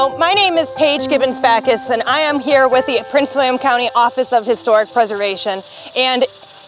Hello, my name is Paige Gibbons-Backus, and I am here with the Prince William County Office of Historic Preservation. And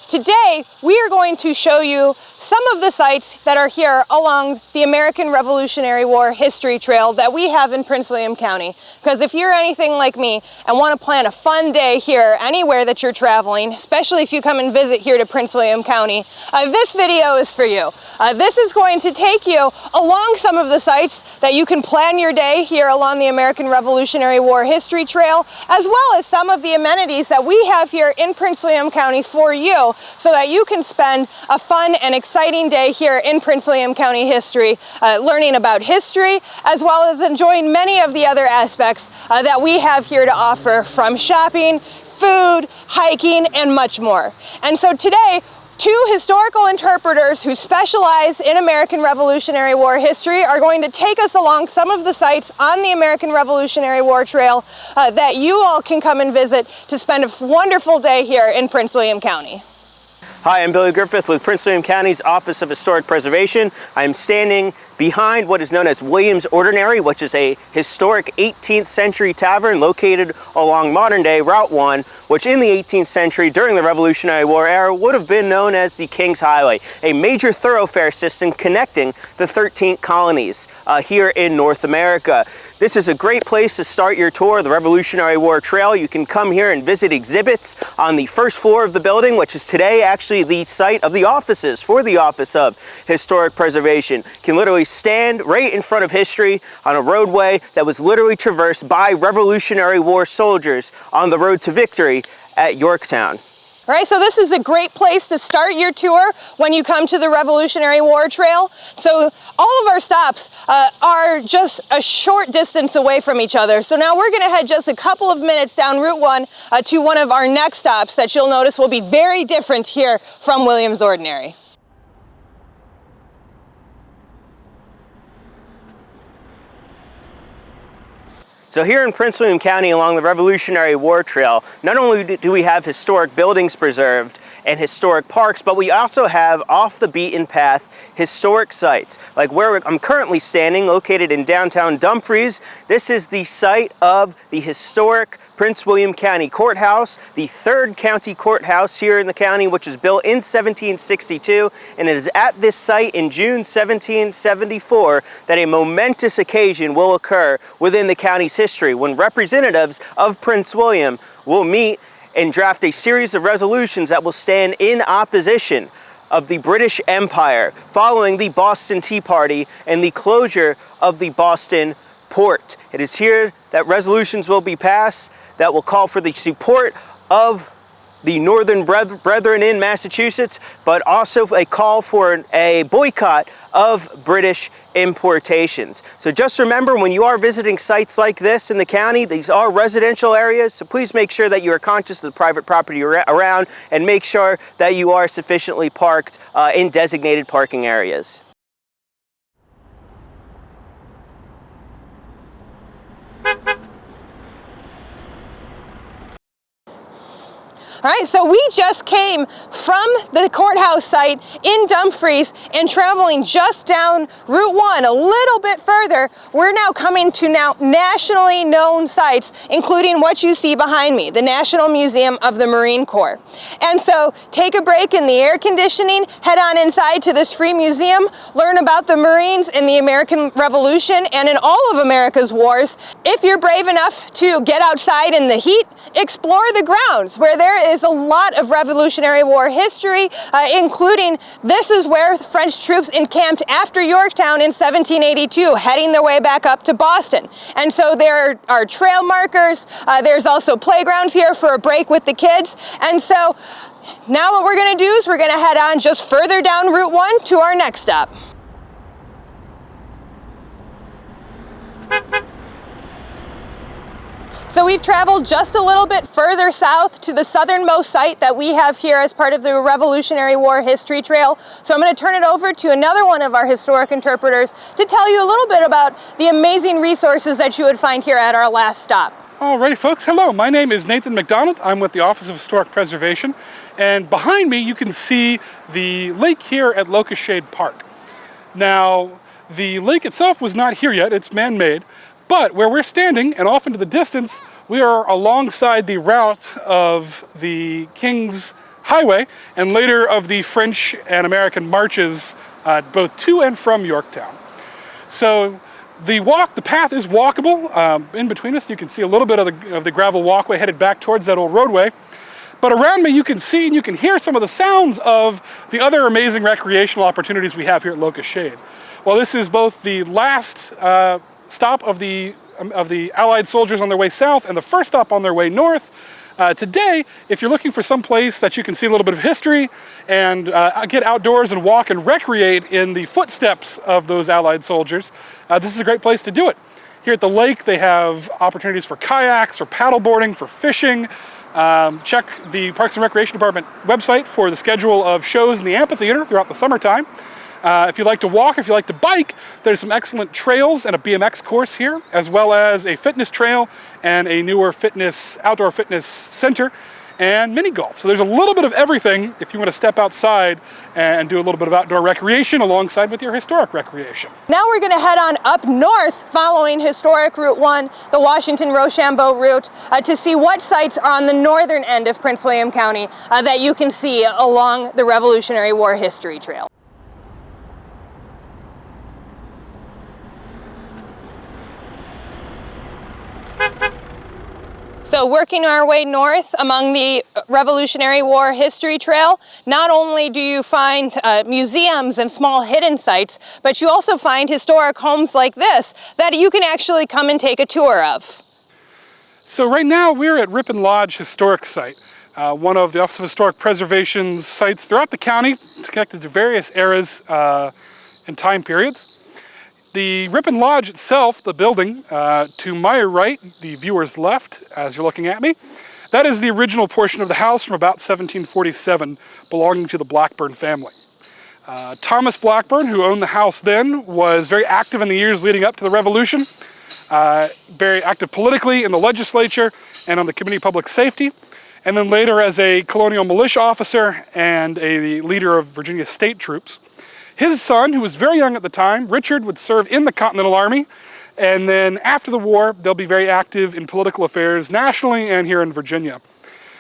today we are going to show you some of the sites that are here along the American Revolutionary War history trail that we have in Prince William County. Because if you're anything like me and want to plan a fun day here anywhere that you're traveling, especially if you come and visit here to Prince William County, this video is for you. This is going to take you along some of the sites that you can plan your day here along the American Revolutionary War history trail, as well as some of the amenities that we have here in Prince William County for you, so that you can spend a fun and exciting day here in Prince William County history, learning about history, as well as enjoying many of the other aspects that we have here to offer, from shopping, food, hiking, and much more. And so today, two historical interpreters who specialize in American Revolutionary War history are going to take us along some of the sites on the American Revolutionary War Trail that you all can come and visit to spend a wonderful day here in Prince William County. Hi, I'm Billy Griffith with Prince William County's Office of Historic Preservation. I'm standing behind what is known as William's Ordinary, which is a historic 18th century tavern located along modern-day Route 1, which in the 18th century, during the Revolutionary War era, would have been known as the King's Highway, a major thoroughfare system connecting the 13 colonies here in North America. This is a great place to start your tour of the Revolutionary War Trail. You can come here and visit exhibits on the first floor of the building, which is today actually the site of the offices for the Office of Historic Preservation. You can literally stand right in front of history on a roadway that was literally traversed by Revolutionary War soldiers on the road to victory at Yorktown. All right, so this is a great place to start your tour when you come to the Revolutionary War Trail. So all of our stops are just a short distance away from each other. So now we're gonna head just a couple of minutes down Route 1 to one of our next stops that you'll notice will be very different here from William's Ordinary. So here in Prince William County along the Revolutionary War Trail, not only do we have historic buildings preserved and historic parks, but we also have off the beaten path historic sites. Like where I'm currently standing, located in downtown Dumfries, this is the site of the historic Prince William County Courthouse, the third county courthouse here in the county, which was built in 1762, and it is at this site in June 1774 that a momentous occasion will occur within the county's history, when representatives of Prince William will meet and draft a series of resolutions that will stand in opposition of the British Empire following the Boston Tea Party and the closure of the Boston port. It is here that resolutions will be passed that will call for the support of the Northern Brethren in Massachusetts, but also a call for a boycott of British importations. So just remember, when you are visiting sites like this in the county, these are residential areas, so please make sure that you are conscious of the private property around, and make sure that you are sufficiently parked in designated parking areas. All right, so we just came from the courthouse site in Dumfries and traveling just down Route 1 a little bit further. We're now coming to nationally known sites, including what you see behind me, the National Museum of the Marine Corps. And so take a break in the air conditioning, head on inside to this free museum, learn about the Marines in the American Revolution and in all of America's wars. If you're brave enough to get outside in the heat, explore the grounds where there is a lot of Revolutionary War history, including this is where French troops encamped after Yorktown in 1782, heading their way back up to Boston. And so there are trail markers, there's also playgrounds here for a break with the kids. And so now what we're gonna do is we're gonna head on just further down Route 1 to our next stop. So we've traveled just a little bit further south to the southernmost site that we have here as part of the Revolutionary War History Trail. So I'm going to turn it over to another one of our historic interpreters to tell you a little bit about the amazing resources that you would find here at our last stop. Alrighty folks, hello, my name is Nathan Mcdonald. I'm with the Office of Historic Preservation, and behind me you can see the lake here at Locust Shade Park. Now, the lake itself was not here yet, it's man-made, But where we're standing, and off into the distance, we are alongside the route of the King's Highway, and later of the French and American marches, both to and from Yorktown. So the path is walkable. In between us, you can see a little bit of the gravel walkway headed back towards that old roadway. But around me, you can see and you can hear some of the sounds of the other amazing recreational opportunities we have here at Locust Shade. Well, this is both the last stop of the Allied soldiers on their way south and the first stop on their way north. Today, if you're looking for some place that you can see a little bit of history and get outdoors and walk and recreate in the footsteps of those Allied soldiers, this is a great place to do it. Here at the lake, they have opportunities for kayaks, for paddleboarding, for fishing. Check the Parks and Recreation Department website for the schedule of shows in the amphitheater throughout the summertime. If you like to walk, if you like to bike, there's some excellent trails and a BMX course here, as well as a fitness trail and a newer outdoor fitness center and mini golf. So there's a little bit of everything if you want to step outside and do a little bit of outdoor recreation alongside with your historic recreation. Now we're going to head on up north following historic Route 1, the Washington-Rochambeau route, to see what sites are on the northern end of Prince William County that you can see along the Revolutionary War History Trail. So working our way north among the Revolutionary War History Trail, not only do you find museums and small hidden sites, but you also find historic homes like this that you can actually come and take a tour of. So right now we're at Ripon Lodge Historic Site, one of the Office of Historic Preservation's sites throughout the county, connected to various eras and time periods. The Ripon Lodge itself, the building, to my right, the viewer's left, as you're looking at me, that is the original portion of the house from about 1747, belonging to the Blackburn family. Thomas Blackburn, who owned the house then, was very active in the years leading up to the Revolution, very active politically in the legislature and on the Committee of Public Safety, and then later as a colonial militia officer and a leader of Virginia state troops. His son, who was very young at the time, Richard, would serve in the Continental Army, and then after the war, they'll be very active in political affairs nationally and here in Virginia.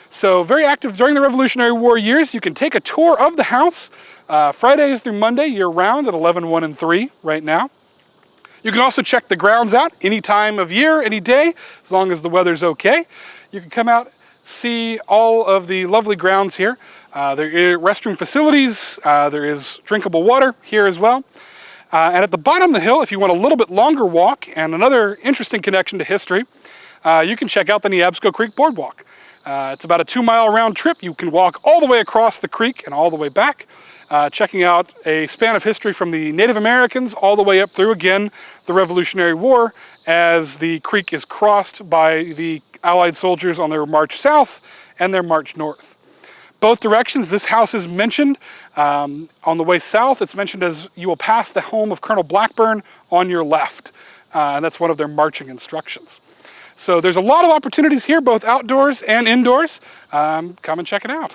So very active during the Revolutionary War years. You can take a tour of the house Fridays through Monday year-round at 11, 1, and 3 right now. You can also check the grounds out any time of year, any day, as long as the weather's okay. You can come out, see all of the lovely grounds here. There are restroom facilities, there is drinkable water here as well. And at the bottom of the hill, if you want a little bit longer walk and another interesting connection to history, you can check out the Nebsco Creek Boardwalk. It's about a 2-mile round trip. You can walk all the way across the creek and all the way back, checking out a span of history from the Native Americans all the way up through, again, the Revolutionary War, as the creek is crossed by the Allied soldiers on their march south and their march north. Both directions, this house is mentioned. On the way south, it's mentioned as you will pass the home of Colonel Blackburn on your left. And that's one of their marching instructions. So there's a lot of opportunities here, both outdoors and indoors. Come and check it out.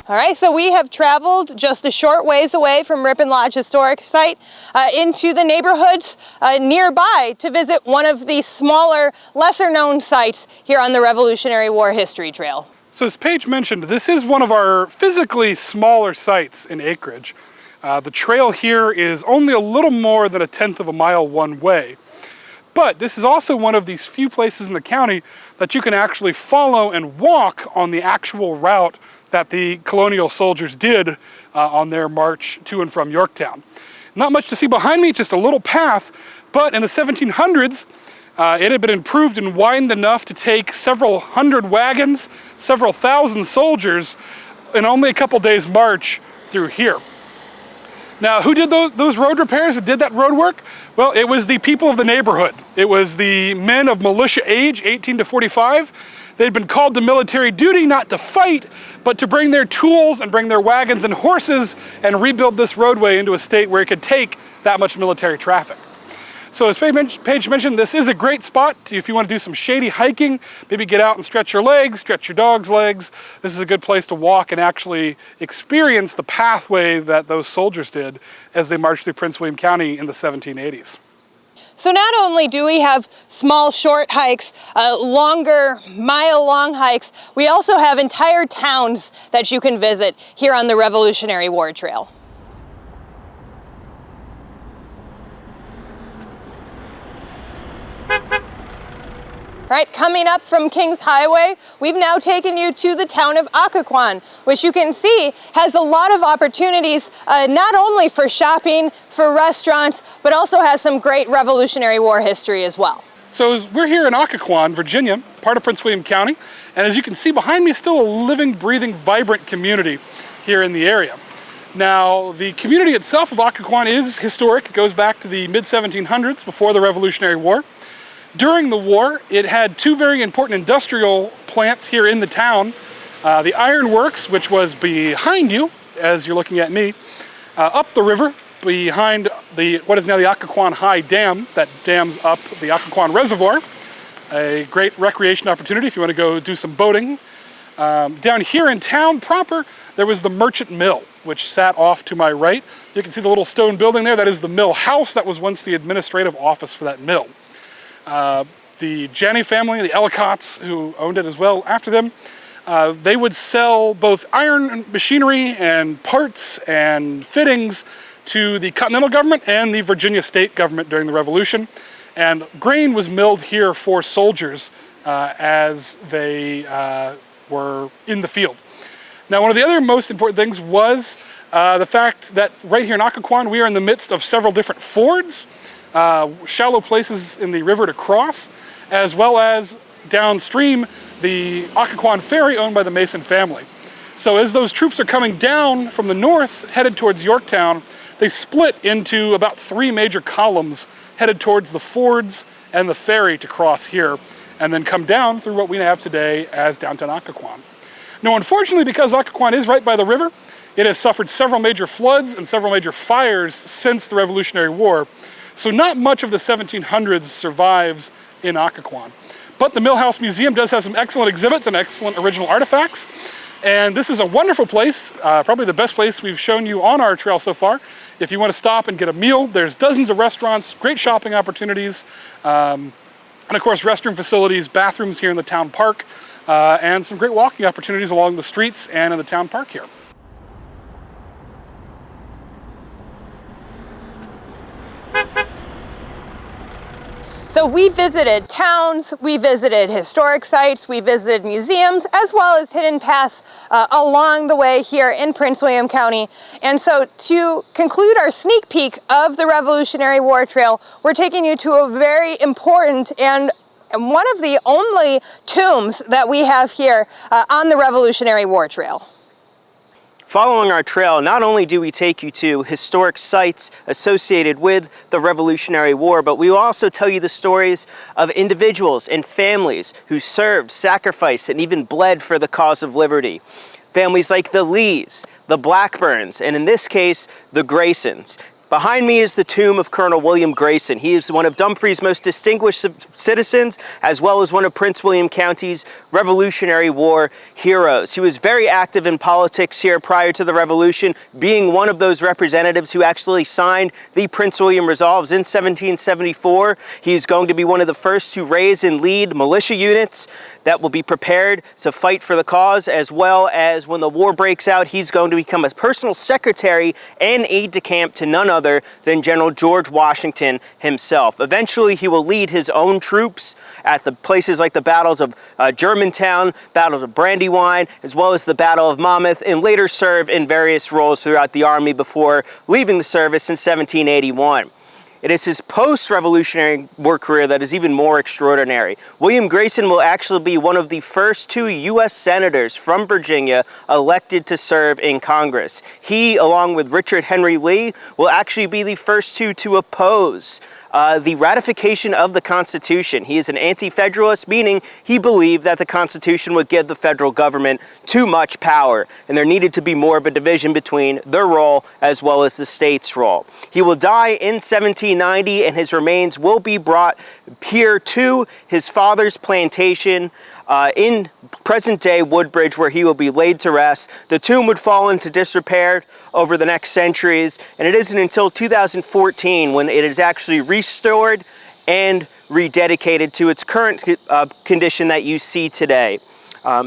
All right, so we have traveled just a short ways away from Ripon Lodge Historic Site into the neighborhoods nearby to visit one of the smaller, lesser-known sites here on the Revolutionary War History Trail. So as Paige mentioned, this is one of our physically smaller sites in acreage. The trail here is only a little more than 1/10 of a mile one way. But this is also one of these few places in the county that you can actually follow and walk on the actual route that the colonial soldiers did on their march to and from Yorktown. Not much to see behind me, just a little path, but in the 1700s, it had been improved and widened enough to take several hundred wagons, several thousand soldiers, in only a couple days' march through here. Now, who did those road repairs and did that road work? Well, it was the people of the neighborhood. It was the men of militia age, 18 to 45. They'd been called to military duty not to fight, but to bring their tools and bring their wagons and horses and rebuild this roadway into a state where it could take that much military traffic. So as Paige mentioned, this is a great spot if you want to do some shady hiking, maybe get out and stretch your legs, stretch your dog's legs. This is a good place to walk and actually experience the pathway that those soldiers did as they marched through Prince William County in the 1780s. So not only do we have small short hikes, longer mile-long hikes, we also have entire towns that you can visit here on the Revolutionary War Trail. All right, coming up from Kings Highway, we've now taken you to the town of Occoquan, which you can see has a lot of opportunities, not only for shopping, for restaurants, but also has some great Revolutionary War history as well. So we're here in Occoquan, Virginia, part of Prince William County, and as you can see behind me, still a living, breathing, vibrant community here in the area. Now, the community itself of Occoquan is historic. It goes back to the mid-1700s, before the Revolutionary War. During the war, it had two very important industrial plants here in the town. The Iron Works, which was behind you, as you're looking at me, up the river, behind what is now the Occoquan High Dam, that dams up the Occoquan Reservoir. A great recreation opportunity if you want to go do some boating. Down here in town proper, there was the Merchant Mill, which sat off to my right. You can see the little stone building there. That is the mill house. That was once the administrative office for that mill. The Janney family, the Ellicotts, who owned it as well after them, they would sell both iron machinery and parts and fittings to the Continental government and the Virginia state government during the Revolution. And grain was milled here for soldiers as they were in the field. Now, one of the other most important things was the fact that right here in Occoquan, we are in the midst of several different fords, shallow places in the river to cross, as well as downstream the Occoquan Ferry owned by the Mason family. So as those troops are coming down from the north, headed towards Yorktown, they split into about 3 major columns headed towards the fords and the ferry to cross here, and then come down through what we have today as downtown Occoquan. Now, unfortunately, because Occoquan is right by the river, it has suffered several major floods and several major fires since the Revolutionary War. So not much of the 1700s survives in Occoquan. But the Milhouse Museum does have some excellent exhibits and excellent original artifacts. And this is a wonderful place, probably the best place we've shown you on our trail so far. If you want to stop and get a meal, there's dozens of restaurants, great shopping opportunities, and of course restroom facilities, bathrooms here in the town park, and some great walking opportunities along the streets and in the town park here. So we visited towns, we visited historic sites, we visited museums, as well as hidden paths along the way here in Prince William County. And so to conclude our sneak peek of the Revolutionary War Trail, we're taking you to a very important and one of the only tombs that we have here on the Revolutionary War Trail. Following our trail, not only do we take you to historic sites associated with the Revolutionary War, but we will also tell you the stories of individuals and families who served, sacrificed, and even bled for the cause of liberty. Families like the Lees, the Blackburns, and in this case, the Graysons. Behind me is the tomb of Colonel William Grayson. He is one of Dumfries' most distinguished citizens, as well as one of Prince William County's Revolutionary War heroes. He was very active in politics here prior to the Revolution, being one of those representatives who actually signed the Prince William Resolves in 1774. He's going to be one of the first to raise and lead militia units that will be prepared to fight for the cause, as well as when the war breaks out, he's going to become a personal secretary and aide-de-camp to none other than General George Washington himself. Eventually, he will lead his own troops at the places like the battles of Germantown, battles of Brandywine, as well as the Battle of Monmouth, and later serve in various roles throughout the Army before leaving the service in 1781. It is his post-Revolutionary War career that is even more extraordinary. William Grayson will actually be one of the first 2 U.S. senators from Virginia elected to serve in Congress. He, along with Richard Henry Lee, will actually be the first 2 to oppose the ratification of the Constitution. He is an anti-federalist, meaning he believed that the Constitution would give the federal government too much power, and there needed to be more of a division between their role as well as the state's role. He will die in 1790, and his remains will be brought here to his father's plantation in present-day Woodbridge, where he will be laid to rest. The tomb would fall into disrepair over the next centuries, and it isn't until 2014 when it is actually restored and rededicated to its current condition that you see today.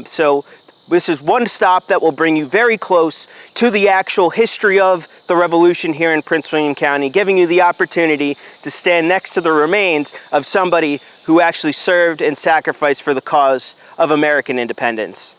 So this is one stop that will bring you very close to the actual history of the Revolution here in Prince William County, giving you the opportunity to stand next to the remains of somebody who actually served and sacrificed for the cause of American independence.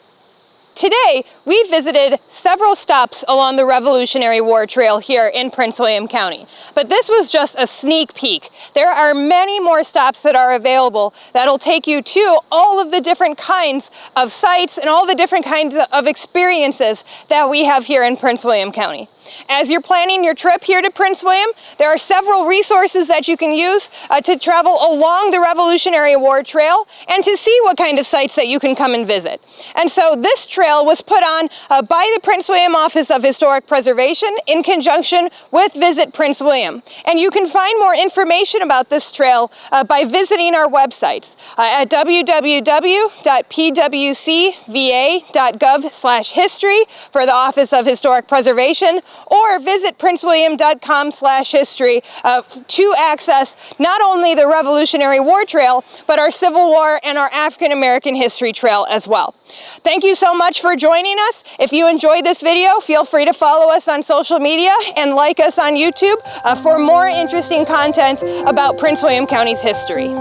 Today, we visited several stops along the Revolutionary War Trail here in Prince William County, but this was just a sneak peek. There are many more stops that are available that'll take you to all of the different kinds of sites and all the different kinds of experiences that we have here in Prince William County. As you're planning your trip here to Prince William, there are several resources that you can use to travel along the Revolutionary War Trail and to see what kind of sites that you can come and visit. And so this trail was put on by the Prince William Office of Historic Preservation in conjunction with Visit Prince William. And you can find more information about this trail by visiting our websites at www.pwcva.gov/history for the Office of Historic Preservation, or visit princewilliam.com/history to access not only the Revolutionary War Trail, but our Civil War and our African American History Trail as well. Thank you so much for joining us. If you enjoyed this video, feel free to follow us on social media and like us on YouTube for more interesting content about Prince William County's history.